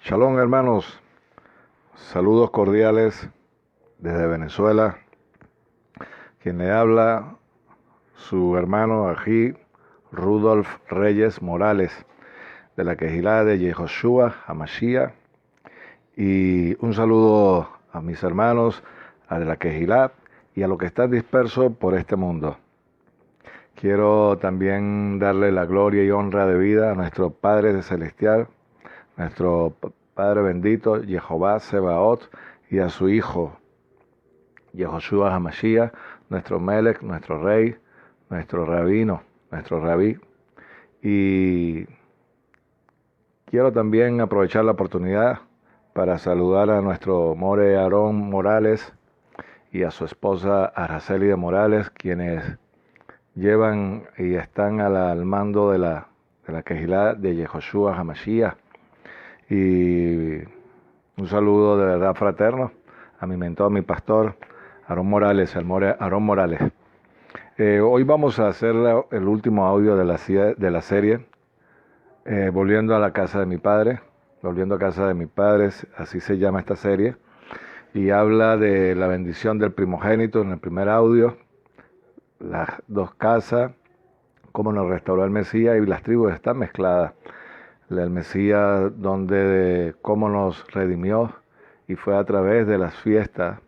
Shalom, hermanos, saludos cordiales desde Venezuela. Quien le habla, su hermano Ají Rudolf Reyes Morales, de la Quejilá de Yehoshua HaMashiach. Y un saludo a mis hermanos, a de la Quejilá y a los que están dispersos por este mundo. Quiero también darle la gloria y honra de vida a nuestro Padre Celestial, nuestro Padre bendito, Jehová Sebaot, y a su Hijo, Yehoshua HaMashiach, nuestro Melech, nuestro Rey, nuestro Rabino, nuestro Rabí. Y quiero también aprovechar la oportunidad para saludar a nuestro More Aarón Morales y a su esposa Araceli de Morales, quienes llevan y están al mando de la Quejilá de Yehoshua HaMashiach. Y un saludo de verdad fraterno a mi mentor, mi pastor, Aarón Morales, Aarón Morales. Hoy vamos a hacer el último audio de la serie, Volviendo a la casa de mi padre. Volviendo a casa de mi padre, así se llama esta serie. Y habla de la bendición del primogénito en el primer audio, las dos casas, cómo nos restauró el Mesías y las tribus están mezcladas. El Mesías, cómo nos redimió y fue a través de las fiestas.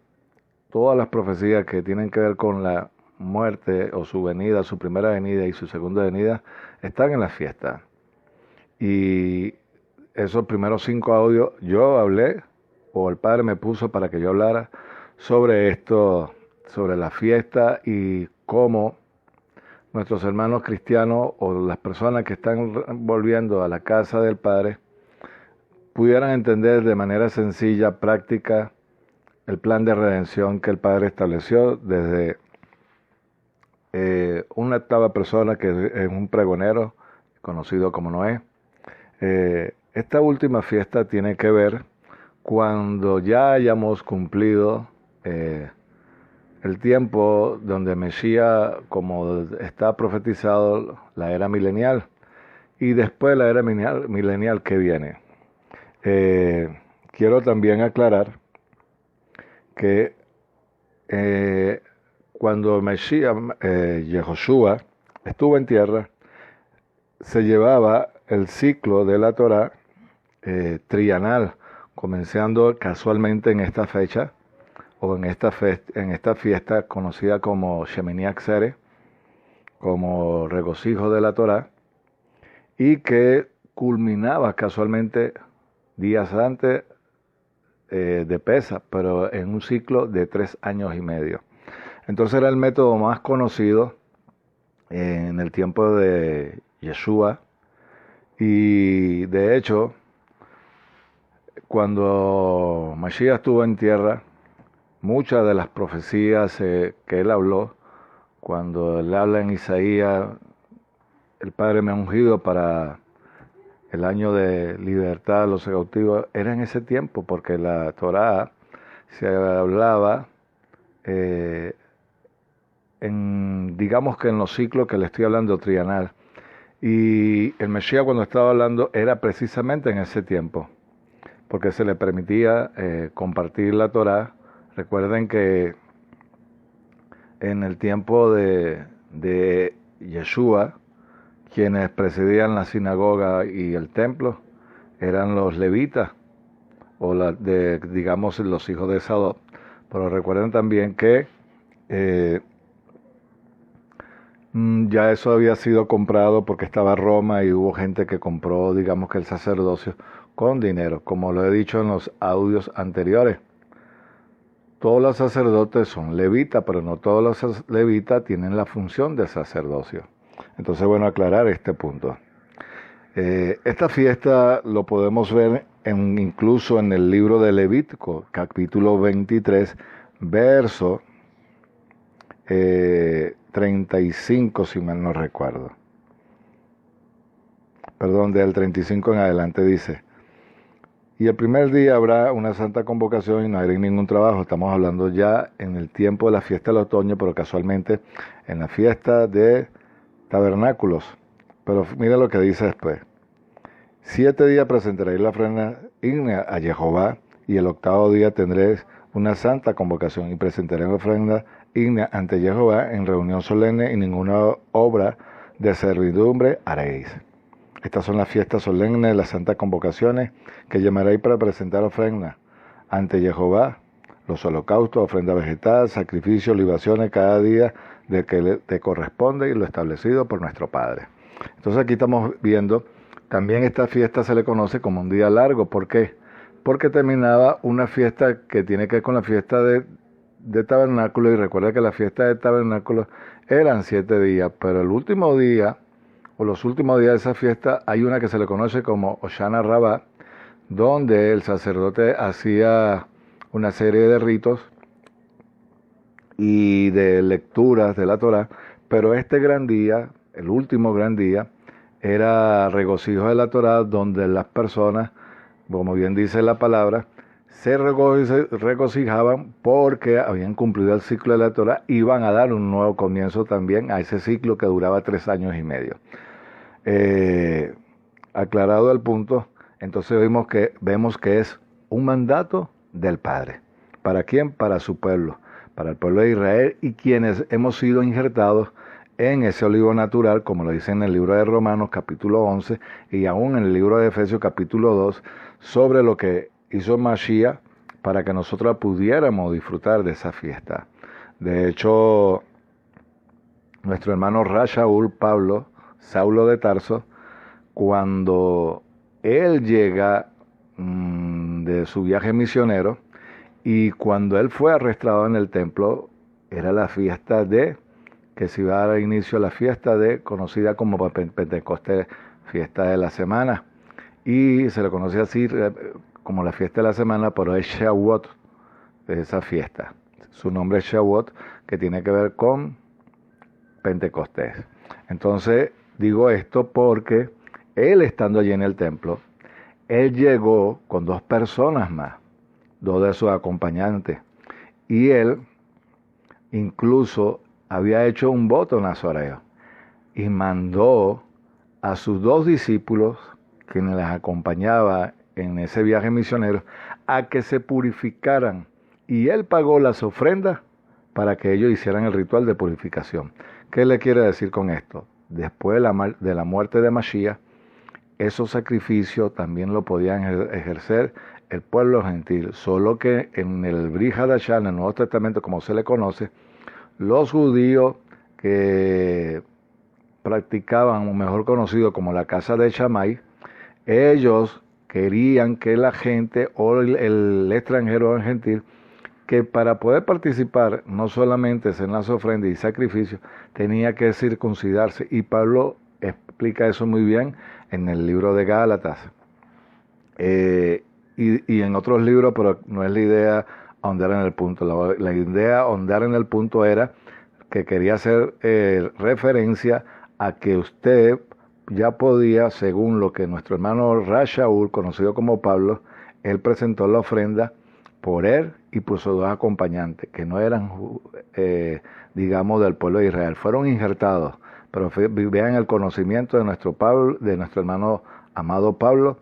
Todas las profecías que tienen que ver con la muerte o su venida, su primera venida y su segunda venida, están en las fiestas. Y esos primeros 5 audios yo hablé, o el Padre me puso para que yo hablara sobre esto, sobre la fiesta y cómo nuestros hermanos cristianos o las personas que están volviendo a la casa del Padre pudieran entender de manera sencilla, práctica, el plan de redención que el Padre estableció desde una octava persona que es un pregonero conocido como Noé. Esta última fiesta tiene que ver cuando ya hayamos cumplido el tiempo donde Mesías, como está profetizado, la era milenial, y después la era milenial que viene. Quiero también aclarar que cuando Mesías, Yehoshua, estuvo en tierra, se llevaba el ciclo de la Torá trienal, comenzando casualmente en esta fecha, o en esta fiesta conocida como Shemini Atzeret, como regocijo de la Torá, y que culminaba casualmente días antes de Pesach, pero en un ciclo de 3 años y medio. Entonces era el método más conocido en el tiempo de Yeshua, y de hecho, cuando Mashiach estuvo en tierra, muchas de las profecías que él habló, cuando él habla en Isaías, el Padre me ha ungido para el año de libertad de los cautivos, era en ese tiempo, porque la Torá se hablaba, digamos que en los ciclos que le estoy hablando trienal, y el Mesías cuando estaba hablando era precisamente en ese tiempo, porque se le permitía compartir la Torá. Recuerden que en el tiempo de Yeshua, quienes presidían la sinagoga y el templo eran los levitas, o digamos los hijos de Sadoc. Pero recuerden también que ya eso había sido comprado porque estaba Roma y hubo gente que compró, digamos que el sacerdocio con dinero, como lo he dicho en los audios anteriores. Todos los sacerdotes son levitas, pero no todos los levitas tienen la función de sacerdocio. Entonces, bueno, aclarar este punto. Esta fiesta lo podemos ver incluso en el libro de Levítico, capítulo 23, verso 35, si mal no recuerdo. Perdón, del 35 en adelante dice: y el primer día habrá una santa convocación y no haré ningún trabajo. Estamos hablando ya en el tiempo de la fiesta del otoño, pero casualmente en la fiesta de tabernáculos. Pero mira lo que dice después. 7 días presentaréis la ofrenda ígnea a Jehová, y el 8º día tendréis una santa convocación, y presentaréis la ofrenda ígnea ante Jehová en reunión solemne, y ninguna obra de servidumbre haréis. Estas son las fiestas solemnes, las santas convocaciones, que llamaréis para presentar ofrenda ante Jehová, los holocaustos, ofrenda vegetal, sacrificios, libaciones, cada día de que te corresponde y lo establecido por nuestro Padre. Entonces aquí estamos viendo, también esta fiesta se le conoce como un día largo. ¿Por qué? Porque terminaba una fiesta que tiene que ver con la fiesta de tabernáculo, y recuerda que la fiesta de tabernáculo eran 7 días, pero el último día, o los últimos días de esa fiesta, hay una que se le conoce como Hoshana Rabbah, donde el sacerdote hacía una serie de ritos y de lecturas de la Torá, pero este gran día, el último gran día, era regocijo de la Torá, donde las personas, como bien dice la palabra, se regocijaban porque habían cumplido el ciclo de la Torá, iban a dar un nuevo comienzo también a ese ciclo que duraba 3 años y medio. Aclarado el punto, entonces vemos que es un mandato del Padre. ¿Para quién? Para su pueblo, para el pueblo de Israel, y quienes hemos sido injertados en ese olivo natural, como lo dice en el libro de Romanos capítulo 11 y aún en el libro de Efesios capítulo 2, sobre lo que hizo Mashiach para que nosotros pudiéramos disfrutar de esa fiesta. De hecho, nuestro hermano Rashaul Pablo, Saulo de Tarso, cuando él llega de su viaje misionero, y cuando él fue arrestado en el templo, era la fiesta que se iba a dar inicio a la fiesta conocida como Pentecostés, fiesta de la semana, y se le conoce así como la fiesta de la semana, pero es Shavuot de esa fiesta. Su nombre es Shavuot, que tiene que ver con Pentecostés. Entonces, digo esto porque él, estando allí en el templo, él llegó con 2 personas más, 2 de sus acompañantes, y él incluso había hecho un voto nazareo y mandó a sus 2 discípulos, quienes les acompañaba en ese viaje misionero, a que se purificaran, y él pagó las ofrendas para que ellos hicieran el ritual de purificación. ¿Qué le quiere decir con esto? Después de la muerte de Mashiach, esos sacrificios también lo podían ejercer el pueblo gentil, solo que en el Brit Hadashah, en el Nuevo Testamento, como se le conoce, los judíos que practicaban, o mejor conocido como la casa de Shammai, ellos querían que la gente, o el extranjero o el gentil, que para poder participar no solamente en las ofrendas y sacrificios, tenía que circuncidarse, y Pablo explica eso muy bien en el libro de Gálatas, y en otros libros, pero no es la idea ahondar en el punto. La idea ahondar en el punto era que quería hacer referencia a que usted ya podía, según lo que nuestro hermano Rashaul, conocido como Pablo, él presentó la ofrenda por él y por sus 2 acompañantes, que no eran, digamos, del pueblo de Israel, fueron injertados, pero vean el conocimiento de nuestro hermano amado Pablo,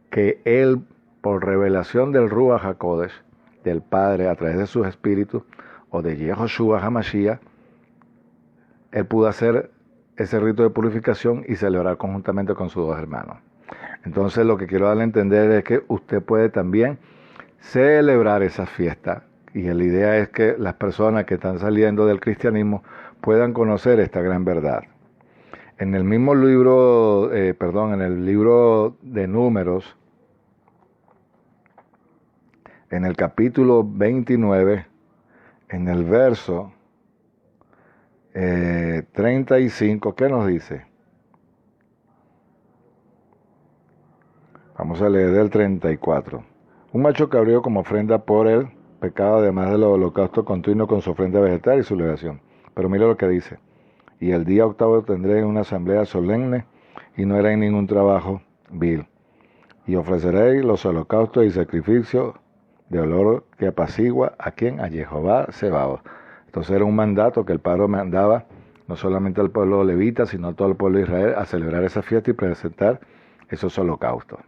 que él, por revelación del Ruach HaKodesh, del Padre, a través de sus espíritus, o de Yehoshua HaMashiach, él pudo hacer ese rito de purificación y celebrar conjuntamente con sus 2 hermanos. Entonces, lo que quiero darle a entender es que usted puede también celebrar esa fiesta, y la idea es que las personas que están saliendo del cristianismo puedan conocer esta gran verdad. En el mismo libro, en el libro de Números, en el capítulo 29, en el verso 35, ¿qué nos dice? Vamos a leer del 34. Un macho cabrío como ofrenda por él pecado, además de los holocaustos continuos con su ofrenda vegetal y su libación. Pero mira lo que dice: y el día 8º tendré una asamblea solemne, y no haré ningún trabajo vil, y ofreceréis los holocaustos y sacrificios de olor que apacigua a quien, a Jehová Sebaot. Entonces era un mandato que el Padre mandaba no solamente al pueblo levita, sino a todo el pueblo de Israel, a celebrar esa fiesta y presentar esos holocaustos.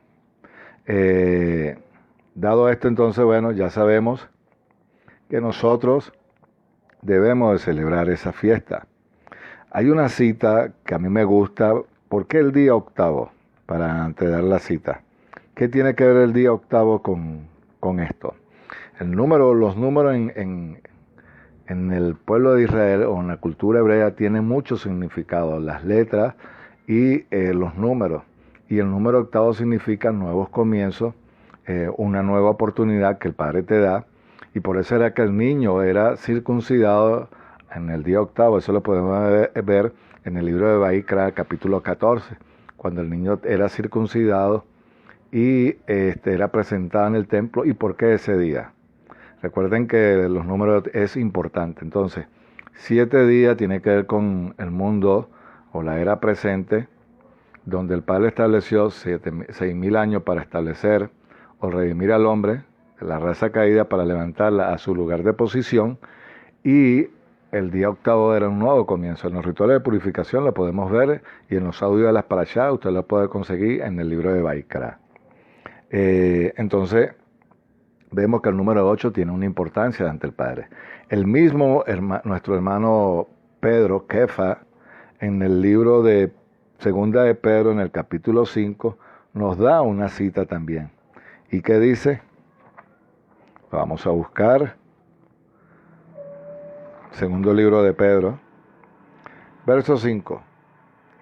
Dado esto, entonces, bueno, ya sabemos que nosotros debemos de celebrar esa fiesta. Hay una cita que a mí me gusta. ¿Por qué el día octavo? Para antes de dar la cita. ¿Qué tiene que ver el día octavo con esto? Los números en el pueblo de Israel o en la cultura hebrea tienen mucho significado. Las letras y los números. Y el número octavo significa nuevos comienzos, una nueva oportunidad que el Padre te da. Y por eso era que el niño era circuncidado en el día octavo. Eso lo podemos ver en el libro de Vaikra, capítulo 14, cuando el niño era circuncidado y era presentado en el templo. ¿Y por qué ese día? Recuerden que los números es importante. Entonces, 7 días tiene que ver con el mundo o la era presente, donde el Padre estableció 6.000 años para establecer o redimir al hombre, la raza caída, para levantarla a su lugar de posición, y el día octavo era un nuevo comienzo. En los rituales de purificación lo podemos ver, y en los audios de las parashá usted lo puede conseguir en el libro de Vaikra. Entonces, vemos que el número 8 tiene una importancia ante el Padre. El mismo nuestro hermano Pedro, Kefa, en el libro de Segunda de Pedro, en el capítulo 5, nos da una cita también. ¿Y qué dice? Vamos a buscar. Segundo libro de Pedro, verso 5.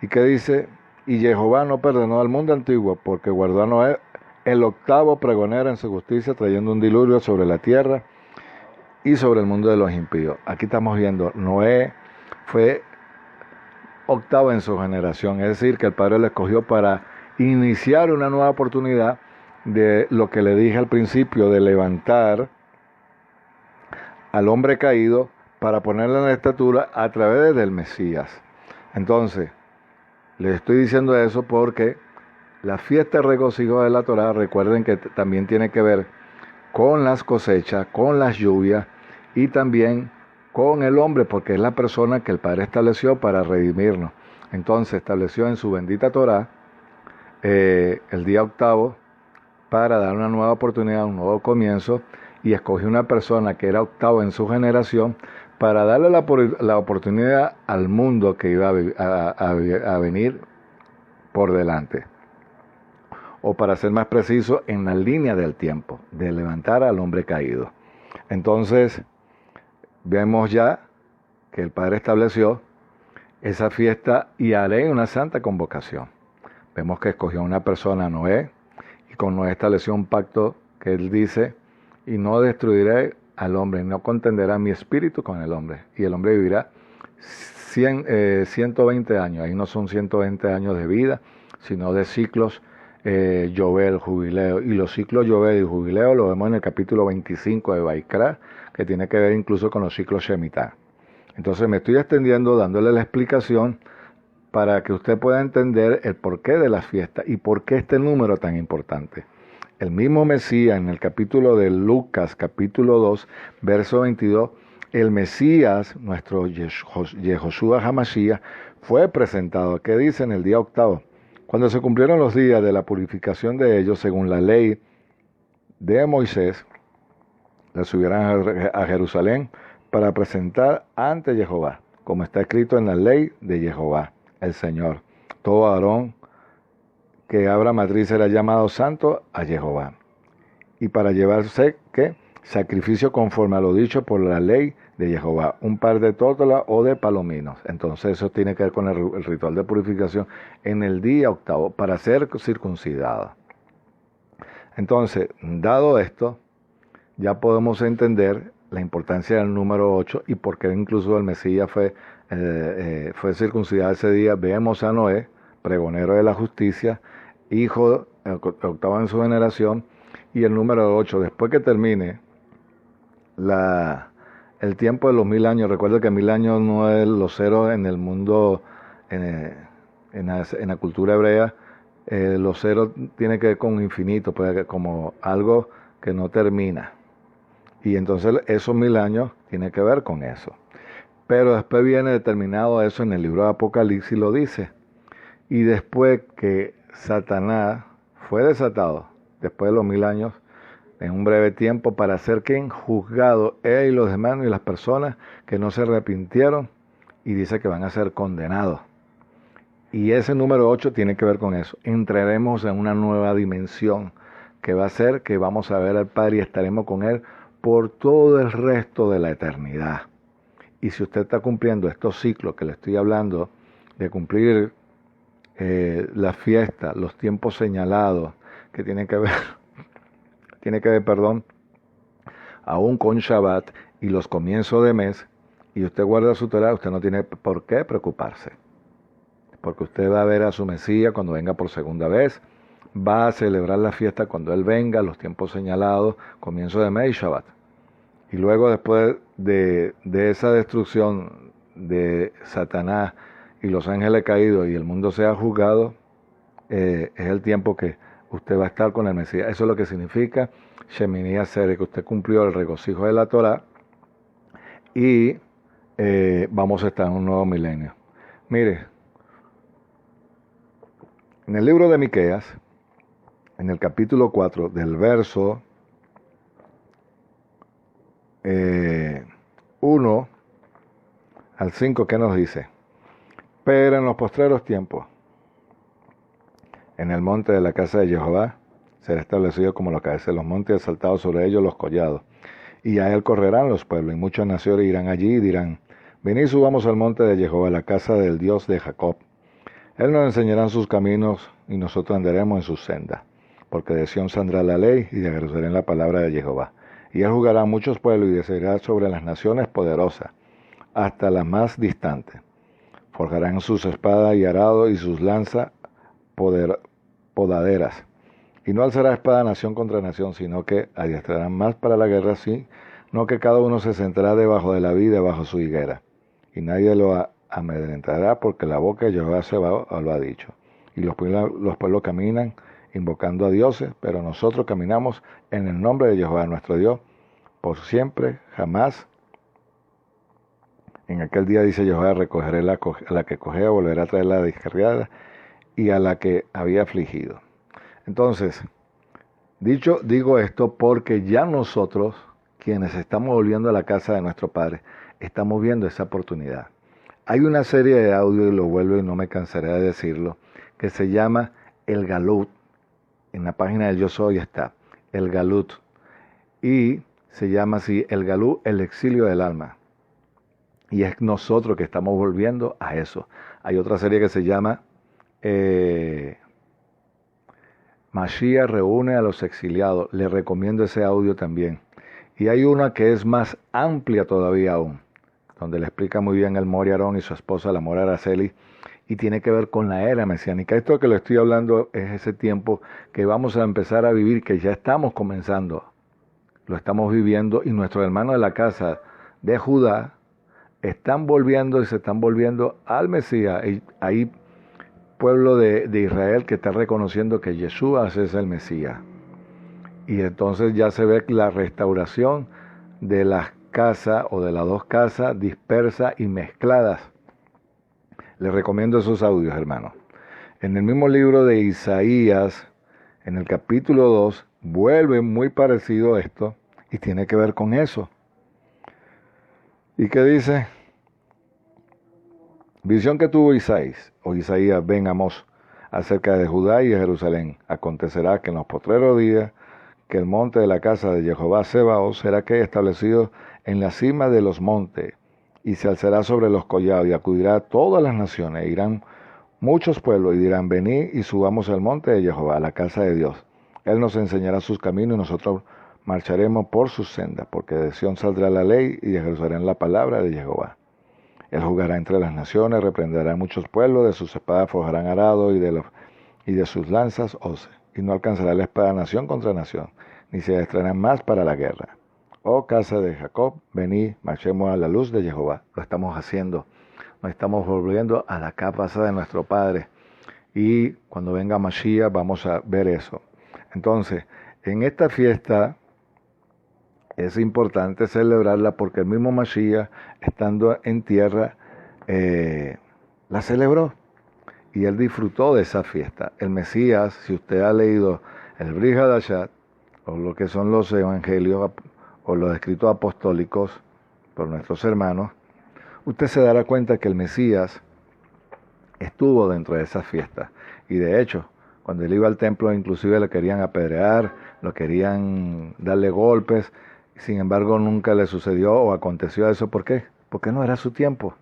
¿Y qué dice? Y Jehová no perdonó al mundo antiguo, porque guardó a Noé, el octavo pregonero en su justicia, trayendo un diluvio sobre la tierra y sobre el mundo de los impíos. Aquí estamos viendo, Noé fue octavo en su generación, es decir, que el Padre lo escogió para iniciar una nueva oportunidad de lo que le dije al principio, de levantar al hombre caído para ponerle en la estatura a través del Mesías. Entonces, les estoy diciendo eso porque la fiesta de regocijo de la Torá, recuerden que también tiene que ver con las cosechas, con las lluvias y también con el hombre, porque es la persona que el Padre estableció para redimirnos. Entonces estableció en su bendita Torá el día octavo para dar una nueva oportunidad, un nuevo comienzo, y escogió una persona que era octavo en su generación para darle la oportunidad al mundo que iba a venir por delante. O para ser más preciso, en la línea del tiempo, de levantar al hombre caído. Entonces, vemos ya que el Padre estableció esa fiesta y haré una santa convocación. Vemos que escogió a una persona, Noé, y con Noé estableció un pacto que él dice, y no destruiré al hombre, no contenderá mi espíritu con el hombre, y el hombre vivirá 120 años. Ahí no son 120 años de vida, sino de ciclos Yobel, jubileo, y los ciclos Yobel y jubileo lo vemos en el capítulo 25 de Vaikra, que tiene que ver incluso con los ciclos Shemitah. Entonces me estoy extendiendo dándole la explicación para que usted pueda entender el porqué de las fiestas y por qué este número tan importante. El mismo Mesías, en el capítulo de Lucas, capítulo 2, verso 22, el Mesías, nuestro Yehoshua HaMashiach, fue presentado. ¿Qué dice en el día octavo? Cuando se cumplieron los días de la purificación de ellos, según la ley de Moisés, la subirán a Jerusalén para presentar ante Jehová, como está escrito en la ley de Jehová, el Señor. Todo varón que abra matriz será llamado santo a Jehová. Y para llevarse, ¿qué? Sacrificio conforme a lo dicho por la ley de Jehová, un par de tórtolas o de palominos. Entonces eso tiene que ver con el ritual de purificación en el día octavo, para ser circuncidado. Entonces, dado esto, ya podemos entender la importancia del número 8 y por qué incluso el Mesías fue circuncidado ese día. Vemos a Noé, pregonero de la justicia, hijo octavo en su generación, y el número 8, después que termine el tiempo de los 1000 años. Recuerda que 1000 años no es los ceros en el mundo, en la cultura hebrea. Los ceros tiene que ver con infinito, pues, como algo que no termina. Y entonces esos 1000 años tiene que ver con eso. Pero después viene determinado eso en el libro de Apocalipsis, lo dice. Y después que Satanás fue desatado después de los 1000 años, en un breve tiempo, para ser quien juzgado, él y los demás y las personas que no se arrepintieron, y dice que van a ser condenados. Y ese número 8 tiene que ver con eso. Entraremos en una nueva dimensión que va a ser que vamos a ver al Padre y estaremos con Él por todo el resto de la eternidad. Y si usted está cumpliendo estos ciclos que le estoy hablando, de cumplir la fiesta, los tiempos señalados, que tienen que ver, aún con Shabbat y los comienzos de mes, y usted guarda su Torah, usted no tiene por qué preocuparse. Porque usted va a ver a su Mesías cuando venga por segunda vez, va a celebrar la fiesta cuando Él venga, los tiempos señalados, comienzo de mes y Shabbat. Y luego, después de esa destrucción de Satanás y los ángeles caídos y el mundo sea juzgado, es el tiempo que usted va a estar con el Mesías. Eso es lo que significa Shemini Atzeret, que usted cumplió el regocijo de la Torah y vamos a estar en un nuevo milenio. Mire, en el libro de Miqueas, en el capítulo 4, del verso 1 al 5, ¿qué nos dice? Pero en los postreros tiempos, en el monte de la casa de Jehová, será establecido como la cabeza de los montes, saltados sobre ellos los collados. Y a él correrán los pueblos, y muchas naciones irán allí y dirán, venid, subamos al monte de Jehová, la casa del Dios de Jacob. Él nos enseñará sus caminos, y nosotros andaremos en sus sendas. Porque de Sión saldrá la ley, y de Jerusalén la palabra de Jehová. Y él juzgará a muchos pueblos, y decidirá sobre las naciones poderosas, hasta las más distantes. Forjarán sus espadas y arados, y sus lanzas podaderas. Y no alzará espada nación contra nación, sino que adiestrarán más para la guerra, sí, no que cada uno se sentará debajo de la vid, debajo su higuera. Y nadie lo amedrentará, porque la boca de Jehová lo ha dicho. Y los pueblos caminan invocando a dioses, pero nosotros caminamos en el nombre de Jehová nuestro Dios, por siempre, jamás. En aquel día, dice Jehová, recogeré a la que cogea, volverá a traer la descarriada, y a la que había afligido. Entonces, digo esto porque ya nosotros, quienes estamos volviendo a la casa de nuestro Padre, estamos viendo esa oportunidad. Hay una serie de audio, y lo vuelvo y no me cansaré de decirlo, que se llama El Galut. En la página del Yo Soy está El Galut. Y se llama así, El Galut, el exilio del alma. Y es nosotros que estamos volviendo a eso. Hay otra serie que se llama Mashiach reúne a los exiliados. Le recomiendo ese audio también. Y hay una que es más amplia todavía aún, donde le explica muy bien el Mori Aarón y su esposa, la Mora Araceli, y tiene que ver con la era mesiánica. Esto que le estoy hablando es ese tiempo que vamos a empezar a vivir, que ya estamos comenzando, lo estamos viviendo, y nuestros hermanos de la casa de Judá están volviendo y se están volviendo al Mesías. Y hay pueblo de Israel que está reconociendo que Yeshua es el Mesías. Y entonces ya se ve la restauración de las casas o de las dos casas dispersas y mezcladas. Les recomiendo esos audios, hermanos. En el mismo libro de Isaías, en el capítulo 2, vuelve muy parecido a esto y tiene que ver con eso. ¿Y qué dice? Visión que tuvo Isaías, ben Amós, acerca de Judá y de Jerusalén. Acontecerá que en los postreros días, que el monte de la casa de Jehová Sebaot será que establecido en la cima de los montes, y se alzará sobre los collados, y acudirá a todas las naciones, e irán muchos pueblos, y dirán, venid y subamos al monte de Jehová, a la casa de Dios. Él nos enseñará sus caminos, y nosotros marcharemos por sus sendas, porque de Sión saldrá la ley, y de Jerusalén la palabra de Jehová. Él jugará entre las naciones, reprenderá a muchos pueblos, de sus espadas forjarán arado, y de sus lanzas hoces, y no alcanzará la espada nación contra nación, ni se adiestrarán más para la guerra. Oh casa de Jacob, venid, marchemos a la luz de Jehová. Lo estamos haciendo, nos estamos volviendo a la casa de nuestro Padre, y cuando venga Mashiach vamos a ver eso. Entonces, en esta fiesta es importante celebrarla, porque el mismo Mashiach, estando en tierra, la celebró. y él disfrutó de esa fiesta. El Mesías, si usted ha leído el Brit Hadashah, o lo que son los evangelios o los escritos apostólicos por nuestros hermanos, usted se dará cuenta que el Mesías estuvo dentro de esas fiestas. Y de hecho, cuando él iba al templo, inclusive le querían apedrear, lo querían darle golpes. Sin embargo, nunca le sucedió o aconteció eso. ¿Por qué? Porque no era su tiempo.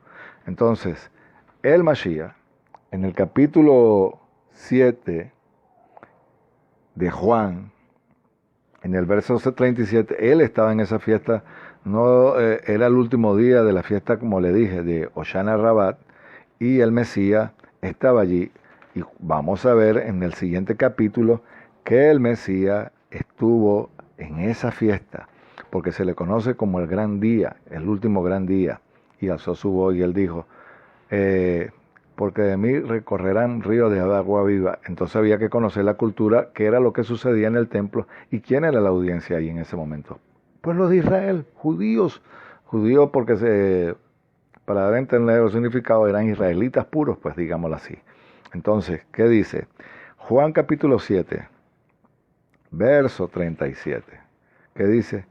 Entonces, el Mashiach, en el capítulo 7 de Juan, en el verso 37, él estaba en esa fiesta. No era el último día de la fiesta, como le dije, de Hoshana Rabat, y el Mesías estaba allí. Y vamos a ver en el siguiente capítulo que el Mesías estuvo en esa fiesta, porque se le conoce como el gran día, el último gran día. Y alzó su voz y él dijo, porque de mí recorrerán ríos de agua viva. Entonces había que conocer la cultura, qué era lo que sucedía en el templo y quién era la audiencia ahí en ese momento. Pueblo de Israel, judíos porque para dar a entender el significado eran israelitas puros, pues digámoslo así. Entonces, ¿qué dice? Juan capítulo 7, verso 37, que dice,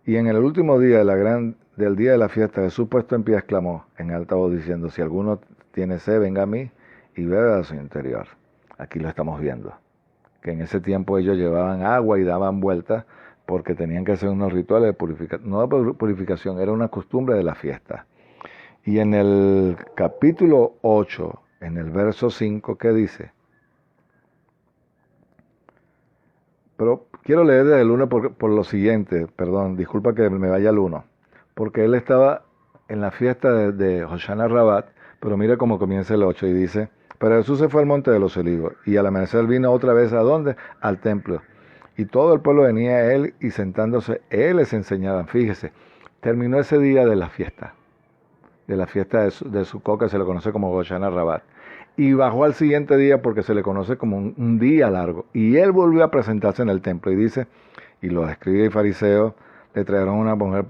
y en el último día del día de la fiesta, Jesús puesto en pie exclamó en alta voz diciendo, si alguno tiene sed, venga a mí y bebe de su interior. Aquí lo estamos viendo, que en ese tiempo ellos llevaban agua y daban vueltas porque tenían que hacer unos rituales de purificación, no de purificación, era una costumbre de la fiesta. Y en el capítulo 8, en el verso 5, ¿qué dice? Pero quiero leer desde el 1 por lo siguiente, perdón, disculpa que me vaya al 1, porque él estaba en la fiesta de Hoshana Rabat, pero mira cómo comienza el 8 y dice, pero Jesús se fue al monte de los olivos y al amanecer vino otra vez ¿a dónde? Al templo. Y todo el pueblo venía a él y sentándose, él les enseñaba. Fíjese, terminó ese día de la fiesta de Sukkot, que se le conoce como Hoshana Rabat. Y bajó al siguiente día porque se le conoce como un día largo. Y él volvió a presentarse en el templo y dice, y los escribas y fariseos le trajeron una mujer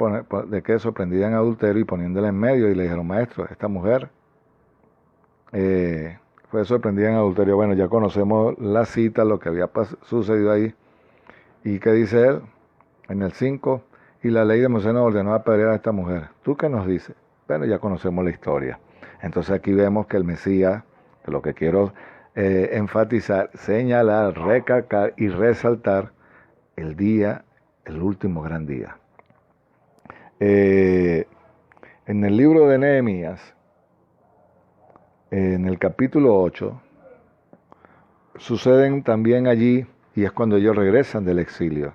de queso prendida en adulterio y poniéndola en medio y le dijeron, maestro, esta mujer fue sorprendida en adulterio. Bueno, ya conocemos la cita, lo que había sucedido ahí. ¿Y qué dice él? En el 5, y la ley de Moisés nos ordenó apedrear a esta mujer. ¿Tú qué nos dices? Bueno, ya conocemos la historia. Entonces aquí vemos que el Mesías, que lo que quiero enfatizar, señalar, recalcar y resaltar el día, el último gran día. En el libro de Nehemías, en el capítulo 8, suceden también allí, y es cuando ellos regresan del exilio.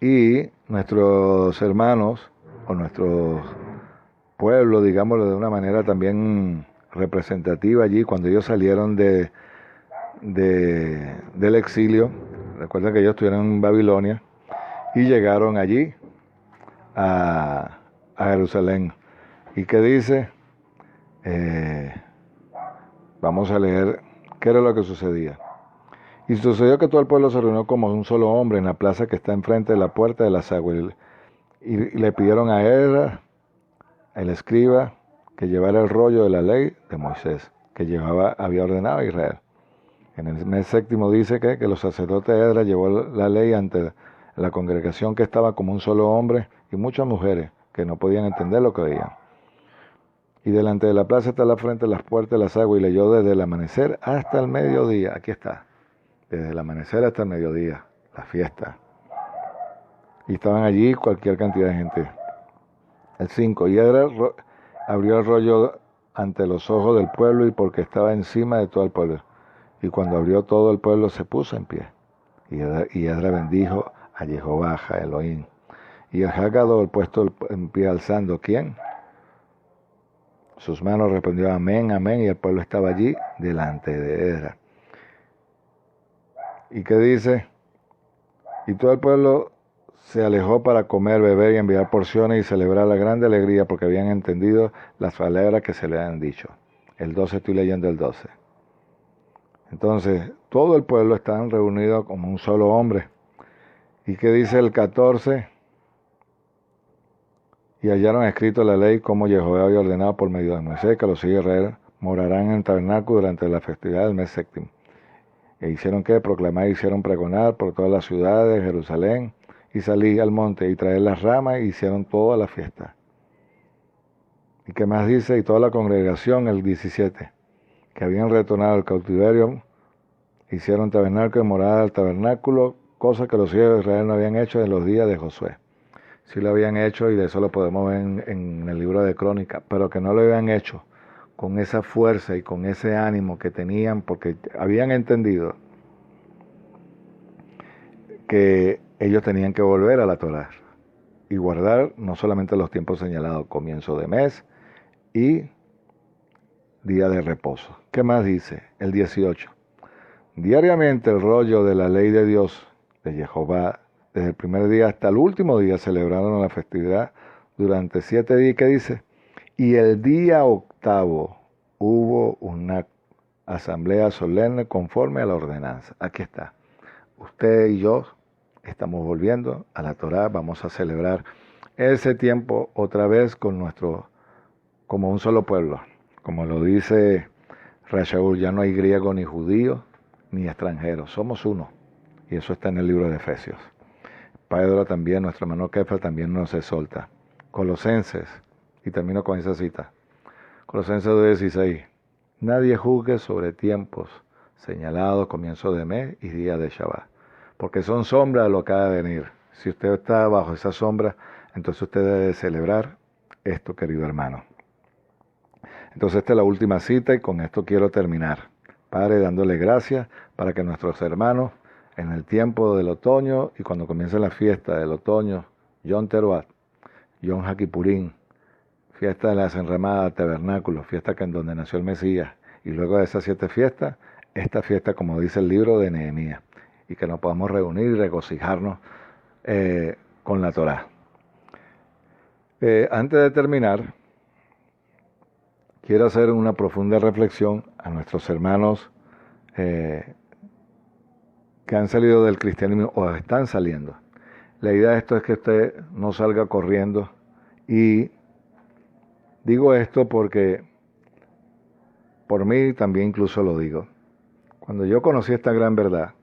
Y nuestros hermanos, o nuestros pueblos, digámoslo de una manera también representativa allí, cuando ellos salieron del exilio, recuerden que ellos estuvieron en Babilonia, y llegaron allí a Jerusalén. ¿Y qué dice? Vamos a leer qué era lo que sucedía. Y sucedió que todo el pueblo se reunió como un solo hombre en la plaza que está enfrente de la puerta de las aguas. Y le pidieron a Ezra, el escriba, que llevara el rollo de la ley de Moisés, que había ordenado a Israel. En el mes séptimo dice que los sacerdotes de Ezra llevó la ley ante la congregación que estaba como un solo hombre y muchas mujeres que no podían entender lo que veían. Y delante de la plaza está la frente de las puertas de las aguas y leyó desde el amanecer hasta el mediodía. Aquí está. Desde el amanecer hasta el mediodía, la fiesta. Y estaban allí cualquier cantidad de gente. El 5, y Ezra abrió el rollo ante los ojos del pueblo y porque estaba encima de todo el pueblo. Y cuando abrió todo el pueblo se puso en pie. Y Ezra bendijo a Jehová, a Elohim. Y el Haggadol puesto en pie alzando, ¿quién? Sus manos respondió amén, amén, y el pueblo estaba allí delante de Ezra. ¿Y qué dice? Y todo el pueblo se alejó para comer, beber y enviar porciones y celebrar la grande alegría porque habían entendido las palabras que se le han dicho. El 12, estoy leyendo el 12. Entonces, todo el pueblo estaba reunido como un solo hombre. ¿Y qué dice el 14? Y hallaron escrito la ley como Jehová había ordenado por medio de Moisés, que los hijos de Israel morarán en el tabernáculo durante la festividad del mes séptimo. E hicieron que proclamar, hicieron pregonar por todas las ciudades de Jerusalén, y salí al monte y traer las ramas, y hicieron toda la fiesta. ¿Y qué más dice? Y toda la congregación, el 17, que habían retornado al cautiverio, hicieron tabernáculo y morada al tabernáculo, cosa que los hijos de Israel no habían hecho en los días de Josué. Sí lo habían hecho, y de eso lo podemos ver en el libro de Crónicas, pero que no lo habían hecho con esa fuerza y con ese ánimo que tenían, porque habían entendido que ellos tenían que volver a la Torá y guardar no solamente los tiempos señalados, comienzo de mes y día de reposo. ¿Qué más dice? El 18. Diariamente el rollo de la ley de Dios, de Jehová, desde el primer día hasta el último día, celebraron la festividad durante 7 días. ¿Qué dice? Y el día octavo hubo una asamblea solemne conforme a la ordenanza. Aquí está. Usted y yo estamos volviendo a la Torá. Vamos a celebrar ese tiempo otra vez como un solo pueblo. Como lo dice Rashaul, ya no hay griego ni judío ni extranjero. Somos uno. Y eso está en el libro de Efesios. Pedro también, nuestro hermano Kefa, también nos exhorta. Colosenses, y termino con esa cita. Colosenses 2:16. Nadie juzgue sobre tiempos señalados, comienzo de mes y día de Shabbat, porque son sombras de lo que ha de venir. Si usted está bajo esa sombra, entonces usted debe celebrar esto, querido hermano. Entonces esta es la última cita y con esto quiero terminar. Padre, dándole gracias para que nuestros hermanos en el tiempo del otoño y cuando comience la fiesta del otoño, Yom Teruat, Yom Hakipurim, fiesta de la desenramada, tabernáculo, fiesta que en donde nació el Mesías, y luego de esas 7 fiestas, esta fiesta, como dice el libro de Nehemías, y que nos podamos reunir y regocijarnos con la Torá. Antes de terminar, quiero hacer una profunda reflexión a nuestros hermanos que han salido del cristianismo o están saliendo. La idea de esto es que usted no salga corriendo, y digo esto porque por mí también incluso lo digo. Cuando yo conocí esta gran verdad,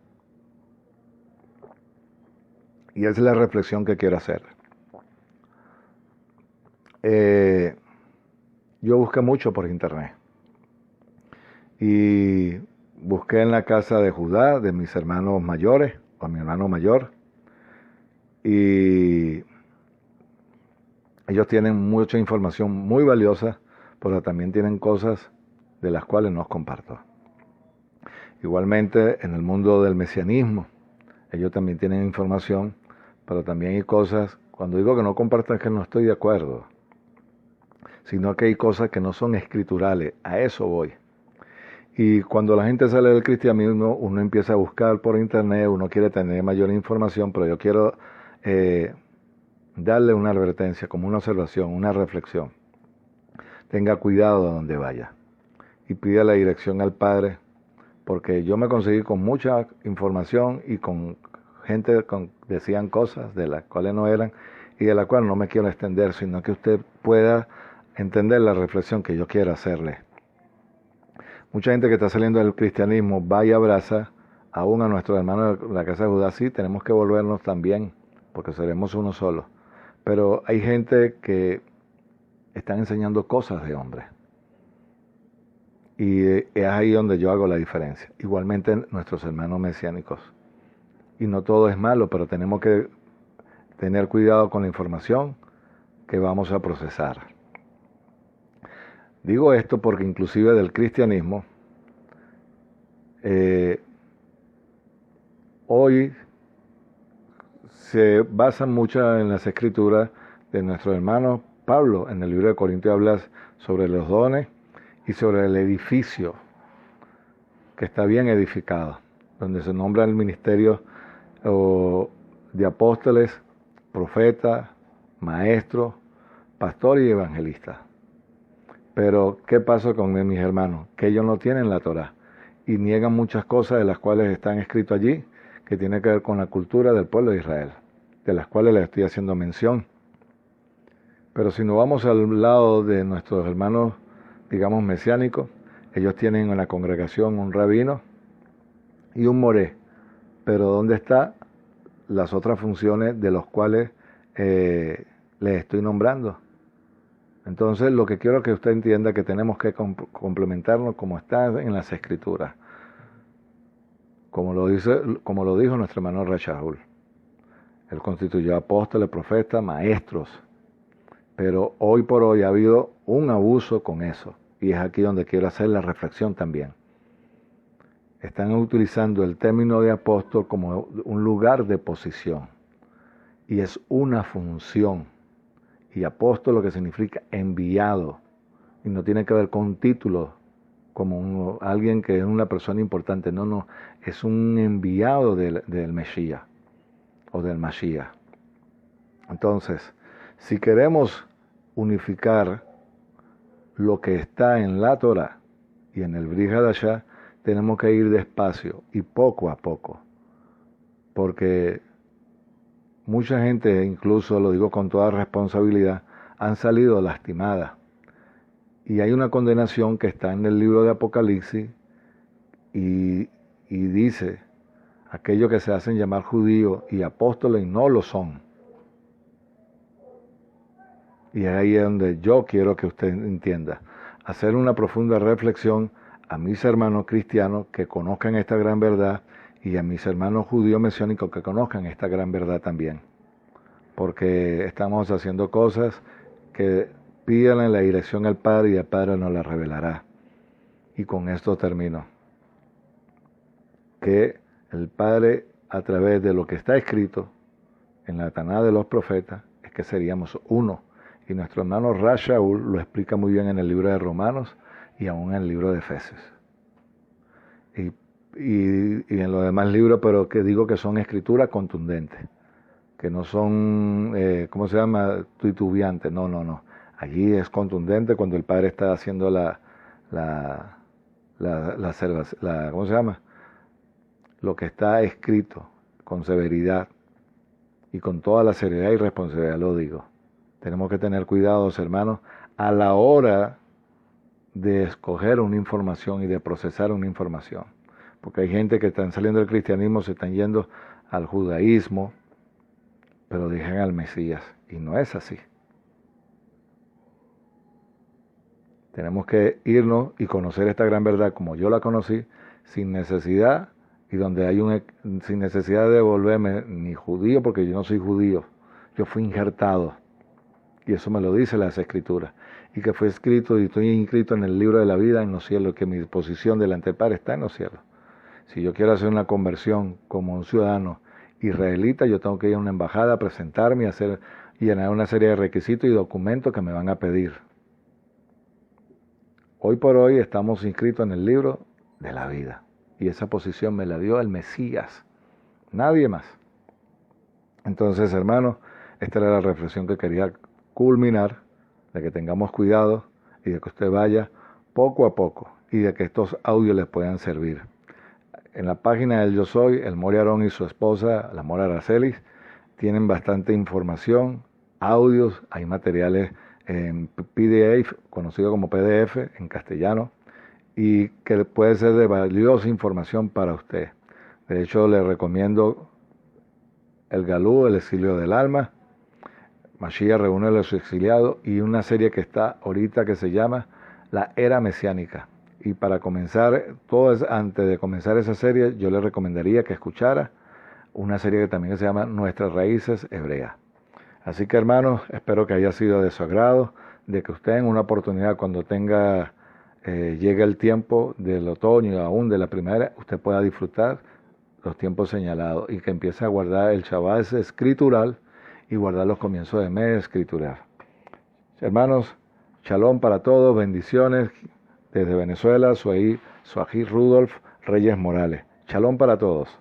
y esa es la reflexión que quiero hacer, yo busqué mucho por internet. Y busqué en la casa de Judá, de mis hermanos mayores, o mi hermano mayor, y ellos tienen mucha información muy valiosa, pero también tienen cosas de las cuales no os comparto. Igualmente, en el mundo del mesianismo, ellos también tienen información, pero también hay cosas, cuando digo que no comparto es que no estoy de acuerdo, sino que hay cosas que no son escriturales, a eso voy. Y cuando la gente sale del cristianismo, uno empieza a buscar por internet, uno quiere tener mayor información, pero yo quiero darle una advertencia, como una observación, una reflexión. Tenga cuidado a donde vaya y pida la dirección al Padre, porque yo me conseguí con mucha información y con gente que decían cosas de las cuales no eran y de las cuales no me quiero extender, sino que usted pueda entender la reflexión que yo quiero hacerle. Mucha gente que está saliendo del cristianismo va y abraza aún a nuestros hermanos de la casa de Judá. Sí, tenemos que volvernos también, porque seremos uno solo. Pero hay gente que están enseñando cosas de hombres. Y es ahí donde yo hago la diferencia. Igualmente nuestros hermanos mesiánicos. Y no todo es malo, pero tenemos que tener cuidado con la información que vamos a procesar. Digo esto porque inclusive del cristianismo, hoy se basa mucho en las escrituras de nuestro hermano Pablo. En el libro de Corintios habla sobre los dones y sobre el edificio que está bien edificado, donde se nombra el ministerio de apóstoles, profetas, maestros, pastores y evangelistas. Pero, ¿qué pasa con mis hermanos? Que ellos no tienen la Torá y niegan muchas cosas de las cuales están escritas allí, que tienen que ver con la cultura del pueblo de Israel, de las cuales les estoy haciendo mención. Pero si nos vamos al lado de nuestros hermanos, digamos, mesiánicos, Ellos tienen en la congregación un rabino y un moré, pero ¿dónde están las otras funciones de los cuales les estoy nombrando? Entonces, lo que quiero que usted entienda es que tenemos que complementarnos como está en las Escrituras, como lo dijo nuestro hermano Rashahul. Él constituyó apóstoles, profetas, maestros, pero hoy por hoy ha habido un abuso con eso, y es aquí donde quiero hacer la reflexión también. Están utilizando el término de apóstol como un lugar de posición, y es una función. Y apóstol lo que significa enviado, y no tiene que ver con un título, como alguien que es una persona importante, no, es un enviado del Mesías o del Mashiach. Entonces, si queremos unificar lo que está en la Torah y en el Brit Hadashah, tenemos que ir despacio y poco a poco, porque mucha gente, incluso lo digo con toda responsabilidad, han salido lastimadas. Y hay una condenación que está en el libro de Apocalipsis y dice, aquellos que se hacen llamar judíos y apóstoles no lo son. Y ahí es donde yo quiero que usted entienda, hacer una profunda reflexión a mis hermanos cristianos que conozcan esta gran verdad y a mis hermanos judíos mesiánicos que conozcan esta gran verdad también. Porque estamos haciendo cosas que pídanle la dirección al Padre y el Padre nos la revelará. Y con esto termino. Que el Padre, a través de lo que está escrito en la Taná de los profetas, es que seríamos uno. Y nuestro hermano Rashaul lo explica muy bien en el libro de Romanos y aún en el libro de Efesios. Y en los demás libros, pero que digo que son escrituras contundentes, que no son, titubeantes, no. Allí es contundente cuando el Padre está haciendo lo que está escrito con severidad y con toda la seriedad y responsabilidad, lo digo. Tenemos que tener cuidados, hermanos, a la hora de escoger una información y de procesar una información. Porque hay gente que están saliendo del cristianismo, se están yendo al judaísmo, pero dejan al Mesías. Y no es así. Tenemos que irnos y conocer esta gran verdad como yo la conocí, sin necesidad, y donde hay sin necesidad de volverme ni judío, porque yo no soy judío. Yo fui injertado. Y eso me lo dice las Escrituras. Y que fue escrito y estoy inscrito en el libro de la vida en los cielos, que mi posición delante del Padre está en los cielos. Si yo quiero hacer una conversión como un ciudadano israelita, yo tengo que ir a una embajada, presentarme y llenar una serie de requisitos y documentos que me van a pedir. Hoy por hoy estamos inscritos en el libro de la vida. Y esa posición me la dio el Mesías. Nadie más. Entonces, hermanos, esta era la reflexión que quería culminar, de que tengamos cuidado y de que usted vaya poco a poco y de que estos audios les puedan servir. En la página del Yo Soy, el Mori Aarón y su esposa, la Mora Aracelis, tienen bastante información, audios, hay materiales en PDF, conocido como PDF en castellano, y que puede ser de valiosa información para usted. De hecho, le recomiendo El Galú, El Exilio del Alma, Mashiach reúne a los exiliados y una serie que está ahorita que se llama La Era Mesiánica. Y para comenzar, antes de comenzar esa serie, yo le recomendaría que escuchara una serie que también se llama Nuestras Raíces Hebreas. Así que, hermanos, espero que haya sido de su agrado, de que usted en una oportunidad cuando llegue el tiempo del otoño y aún de la primavera, usted pueda disfrutar los tiempos señalados y que empiece a guardar el Shabbat escritural y guardar los comienzos de mes escritural. Hermanos, shalom para todos, bendiciones desde Venezuela, su ají Rudolf Reyes Morales. Shalom para todos.